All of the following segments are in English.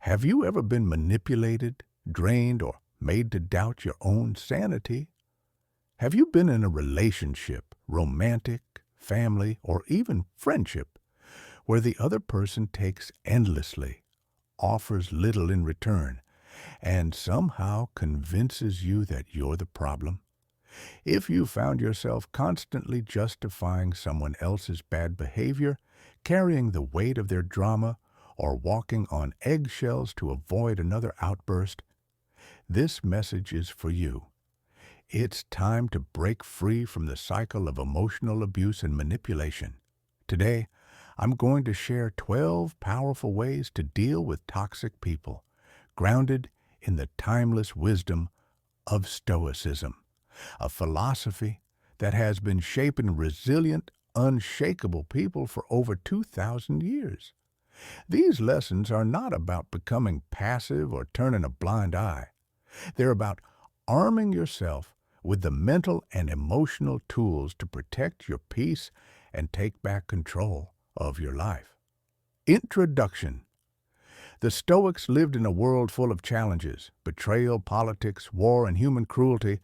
Have you ever been manipulated, drained, or made to doubt your own sanity? Have you been in a relationship, romantic, family, or even friendship, where the other person takes endlessly, offers little in return, and somehow convinces you that you're the problem? If you found yourself constantly justifying someone else's bad behavior, carrying the weight of their drama, or walking on eggshells to avoid another outburst, this message is for you. It's time to break free from the cycle of emotional abuse and manipulation. Today, I'm going to share 12 powerful ways to deal with toxic people, grounded in the timeless wisdom of Stoicism, a philosophy that has been shaping resilient, unshakable people for over 2,000 years. These lessons are not about becoming passive or turning a blind eye. They're about arming yourself with the mental and emotional tools to protect your peace and take back control of your life. Introduction. The Stoics lived in a world full of challenges, betrayal, politics, war, and human cruelty,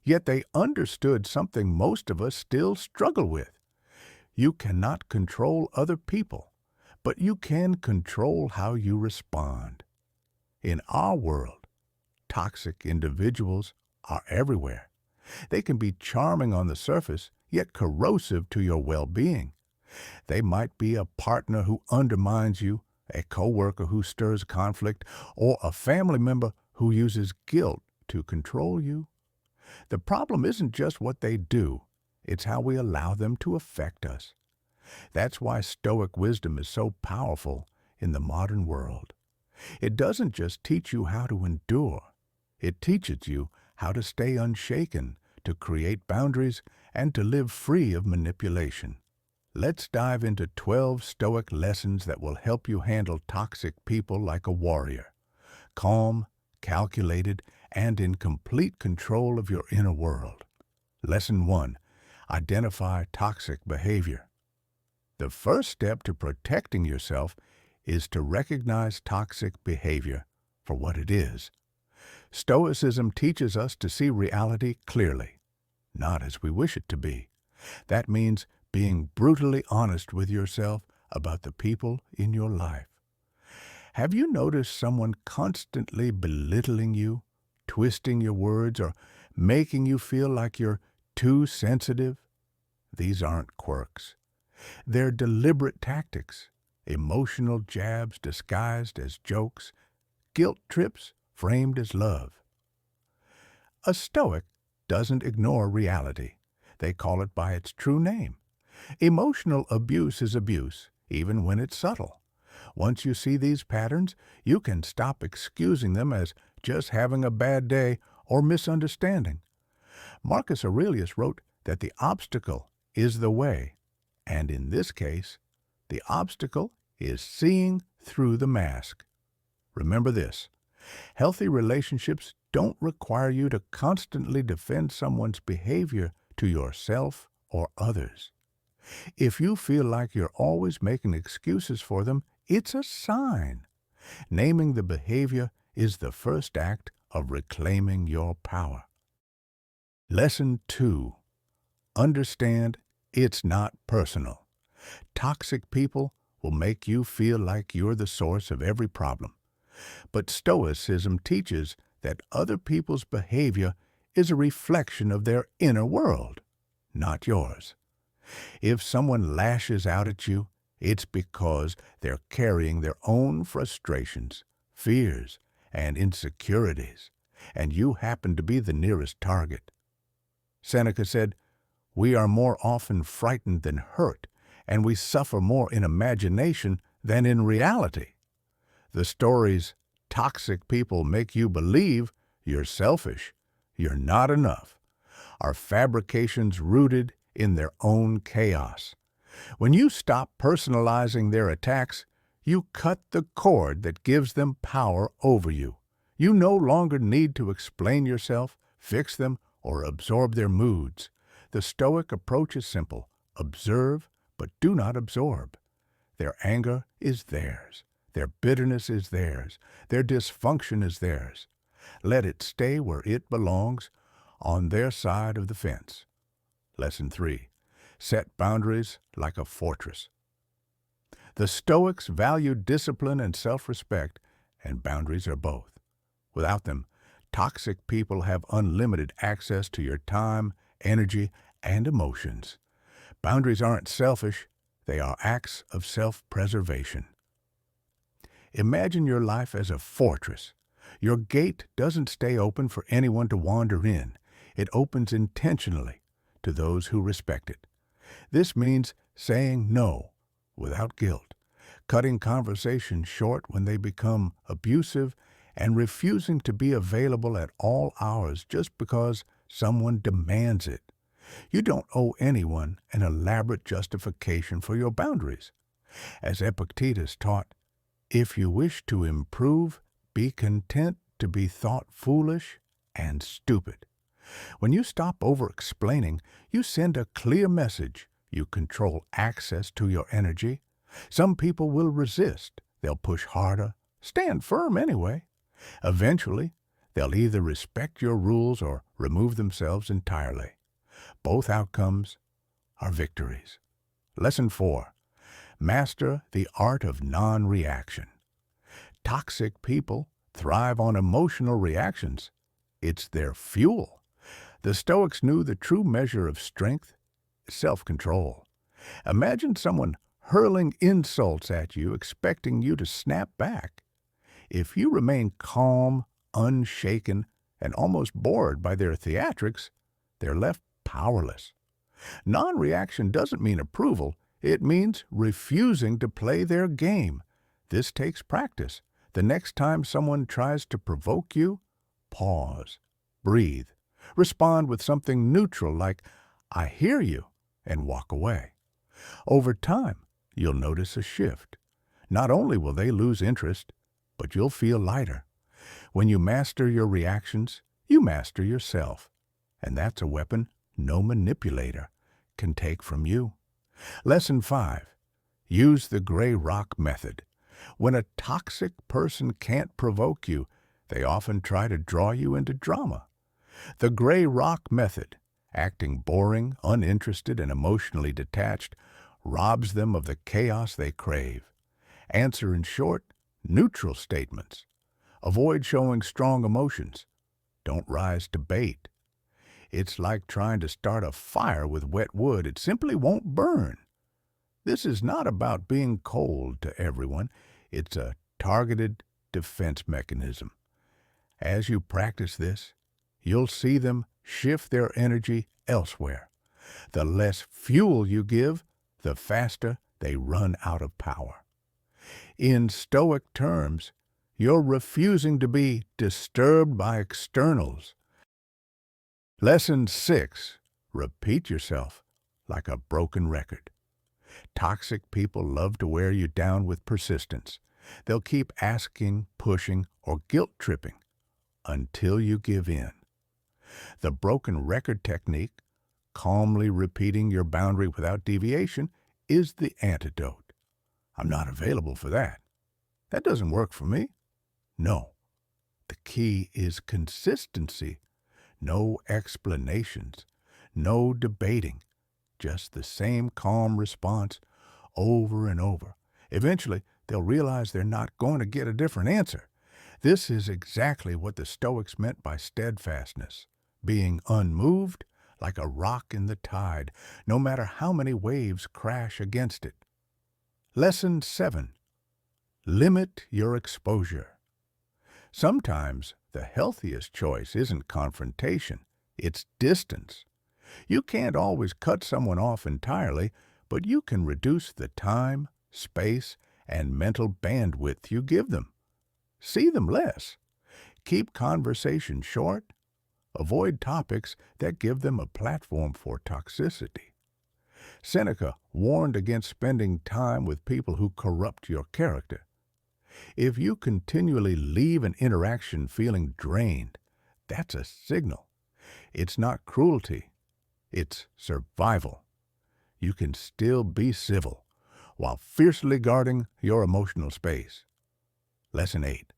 yet they understood something most of us still struggle with. You cannot control other people, but you can control how you respond. In our world, toxic individuals are everywhere. They can be charming on the surface, yet corrosive to your well-being. They might be a partner who undermines you, a coworker who stirs conflict, or a family member who uses guilt to control you. The problem isn't just what they do, it's how we allow them to affect us. That's why Stoic wisdom is so powerful in the modern world. It doesn't just teach you how to endure, it teaches you how to stay unshaken, to create boundaries, and to live free of manipulation. Let's dive into 12 Stoic lessons that will help you handle toxic people like a warrior, calm, calculated, and in complete control of your inner world. Lesson 1. Identify toxic behavior. The first step to protecting yourself is to recognize toxic behavior for what it is. Stoicism teaches us to see reality clearly, not as we wish it to be. That means being brutally honest with yourself about the people in your life. Have you noticed someone constantly belittling you, twisting your words, or making you feel like you're too sensitive? These aren't quirks. They're deliberate tactics, emotional jabs disguised as jokes, guilt trips framed as love. A Stoic doesn't ignore reality. They call it by its true name. Emotional abuse is abuse, even when it's subtle. Once you see these patterns, you can stop excusing them as just having a bad day or misunderstanding. Marcus Aurelius wrote that the obstacle is the way, and in this case, the obstacle is seeing through the mask. Remember this: healthy relationships don't require you to constantly defend someone's behavior to yourself or others. If you feel like you're always making excuses for them, it's a sign. Naming the behavior is the first act of reclaiming your power. Lesson 2. Understand it's not personal. Toxic people will make you feel like you're the source of every problem. But Stoicism teaches that other people's behavior is a reflection of their inner world, not yours. If someone lashes out at you, it's because they're carrying their own frustrations, fears, and insecurities, and you happen to be the nearest target. Seneca said, "We are more often frightened than hurt, and we suffer more in imagination than in reality." The stories toxic people make you believe you're selfish, you're not enough, are fabrications rooted in their own chaos. When you stop personalizing their attacks, you cut the cord that gives them power over you. You no longer need to explain yourself, fix them, or absorb their moods. The Stoic approach is simple: observe, but do not absorb. Their anger is theirs. Their bitterness is theirs. Their dysfunction is theirs. Let it stay where it belongs, on their side of the fence. Lesson 3. Set boundaries like a fortress. The Stoics valued discipline and self-respect, and boundaries are both. Without them, toxic people have unlimited access to your time, energy, and emotions. Boundaries aren't selfish, they are acts of self-preservation. Imagine your life as a fortress. Your gate doesn't stay open for anyone to wander in. It opens intentionally to those who respect it. This means saying no without guilt, cutting conversations short when they become abusive, and refusing to be available at all hours just because someone demands it. You don't owe anyone an elaborate justification for your boundaries. As Epictetus taught, if you wish to improve, be content to be thought foolish and stupid. When you stop over-explaining, you send a clear message. You control access to your energy. Some people will resist. They'll push harder, stand firm anyway. Eventually, they'll either respect your rules or remove themselves entirely. Both outcomes are victories. Lesson 4. Master the art of non-reaction. Toxic people thrive on emotional reactions. It's their fuel. The Stoics knew the true measure of strength, self-control. Imagine someone hurling insults at you, expecting you to snap back. If you remain calm, unshaken, and almost bored by their theatrics, they're left powerless. Non-reaction doesn't mean approval. It means refusing to play their game. This takes practice. The next time someone tries to provoke you, pause, breathe, respond with something neutral like, "I hear you," and walk away. Over time, you'll notice a shift. Not only will they lose interest, but you'll feel lighter. When you master your reactions, you master yourself. And that's a weapon no manipulator can take from you. Lesson 5. Use the gray rock method. When a toxic person can't provoke you, they often try to draw you into drama. The gray rock method, acting boring, uninterested, and emotionally detached, robs them of the chaos they crave. Answer in short, neutral statements. Avoid showing strong emotions. Don't rise to bait. It's like trying to start a fire with wet wood. It simply won't burn. This is not about being cold to everyone. It's a targeted defense mechanism. As you practice this, you'll see them shift their energy elsewhere. The less fuel you give, the faster they run out of power. In Stoic terms, you're refusing to be disturbed by externals. Lesson 6. Repeat yourself like a broken record. Toxic people love to wear you down with persistence. They'll keep asking, pushing, or guilt-tripping until you give in. The broken record technique, calmly repeating your boundary without deviation, is the antidote. I'm not available for that. That doesn't work for me. No. The key is consistency. No explanations. No debating. Just the same calm response over and over. Eventually, they'll realize they're not going to get a different answer. This is exactly what the Stoics meant by steadfastness, being unmoved like a rock in the tide, no matter how many waves crash against it. Lesson 7. Limit your exposure. Sometimes the healthiest choice isn't confrontation, it's distance. You can't always cut someone off entirely, but you can reduce the time, space, and mental bandwidth you give them. See them less. Keep conversation short. Avoid topics that give them a platform for toxicity. Seneca warned against spending time with people who corrupt your character. If you continually leave an interaction feeling drained, that's a signal. It's not cruelty. It's survival. You can still be civil while fiercely guarding your emotional space. Lesson 8.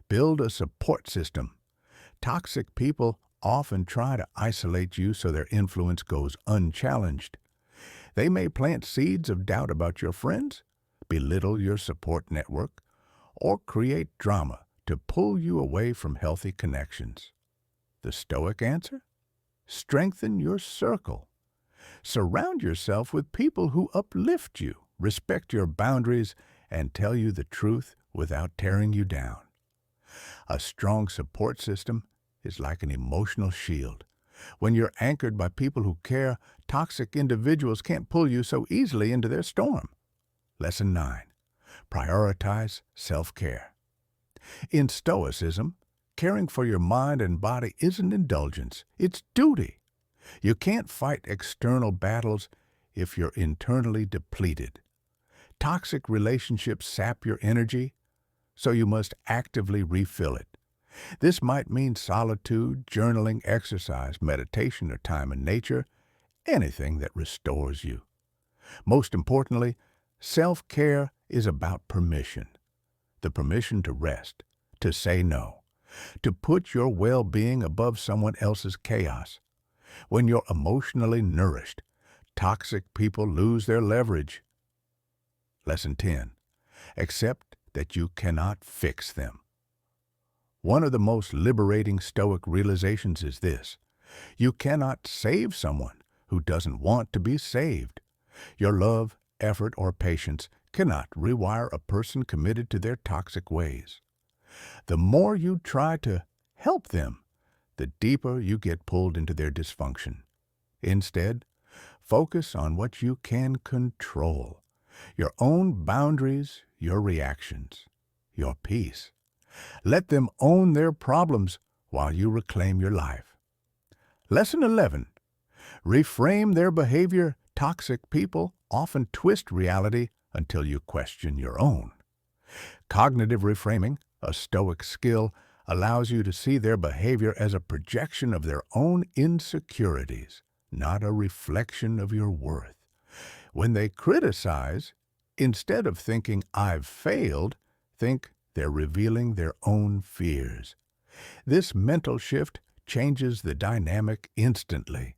Build a support system. Toxic people often try to isolate you so their influence goes unchallenged. They may plant seeds of doubt about your friends, belittle your support network, or create drama to pull you away from healthy connections. The Stoic answer? Strengthen your circle. Surround yourself with people who uplift you, respect your boundaries, and tell you the truth without tearing you down. A strong support system is like an emotional shield. When you're anchored by people who care, toxic individuals can't pull you so easily into their storm. Lesson 9. Prioritize self-care. In Stoicism, caring for your mind and body isn't indulgence, it's duty. You can't fight external battles if you're internally depleted. Toxic relationships sap your energy, so you must actively refill it. This might mean solitude, journaling, exercise, meditation, or time in nature, anything that restores you. Most importantly, self-care is about permission. The permission to rest, to say no, to put your well-being above someone else's chaos. When you're emotionally nourished, toxic people lose their leverage. Lesson 10. Accept that you cannot fix them. One of the most liberating Stoic realizations is this: you cannot save someone who doesn't want to be saved. Your love, effort, or patience cannot rewire a person committed to their toxic ways. The more you try to help them, the deeper you get pulled into their dysfunction. Instead, focus on what you can control: your own boundaries, your reactions, your peace. Let them own their problems while you reclaim your life. Lesson 11. Reframe their behavior. Toxic people often twist reality until you question your own. Cognitive reframing, a Stoic skill, allows you to see their behavior as a projection of their own insecurities, not a reflection of your worth. When they criticize, instead of thinking, "I've failed," think, "They're revealing their own fears." This mental shift changes the dynamic instantly.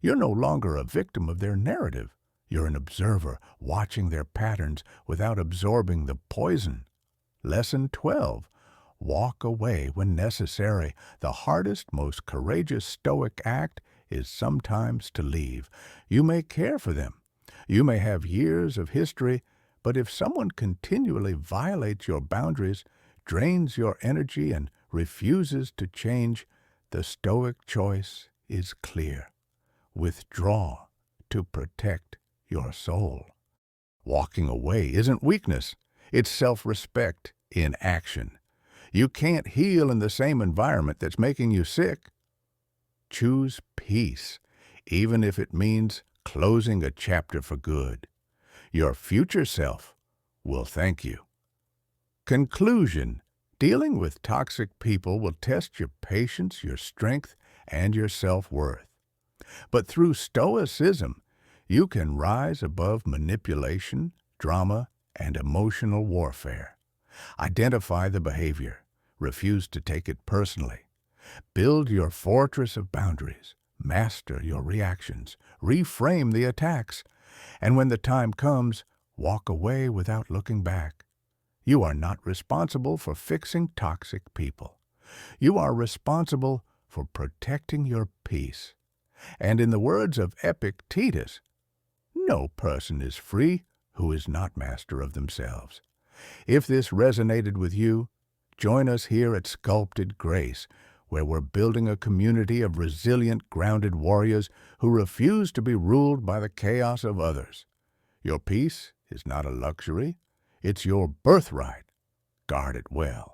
You're no longer a victim of their narrative. You're an observer, watching their patterns without absorbing the poison. Lesson 12. Walk away when necessary. The hardest, most courageous Stoic act is sometimes to leave. You may care for them. You may have years of history, but if someone continually violates your boundaries, drains your energy, and refuses to change, the Stoic choice is clear. Withdraw to protect your soul. Walking away isn't weakness. It's self-respect in action. You can't heal in the same environment that's making you sick. Choose peace, even if it means closing a chapter for good. Your future self will thank you. Conclusion. Dealing with toxic people will test your patience, your strength, and your self-worth. But through Stoicism, you can rise above manipulation, drama, and emotional warfare. Identify the behavior. Refuse to take it personally. Build your fortress of boundaries. Master your reactions. Reframe the attacks. And when the time comes, walk away without looking back. You are not responsible for fixing toxic people. You are responsible for protecting your peace. And in the words of Epictetus, no person is free who is not master of themselves. If this resonated with you, join us here at Sculpted Grace, where we're building a community of resilient, grounded warriors who refuse to be ruled by the chaos of others. Your peace is not a luxury, it's your birthright. Guard it well.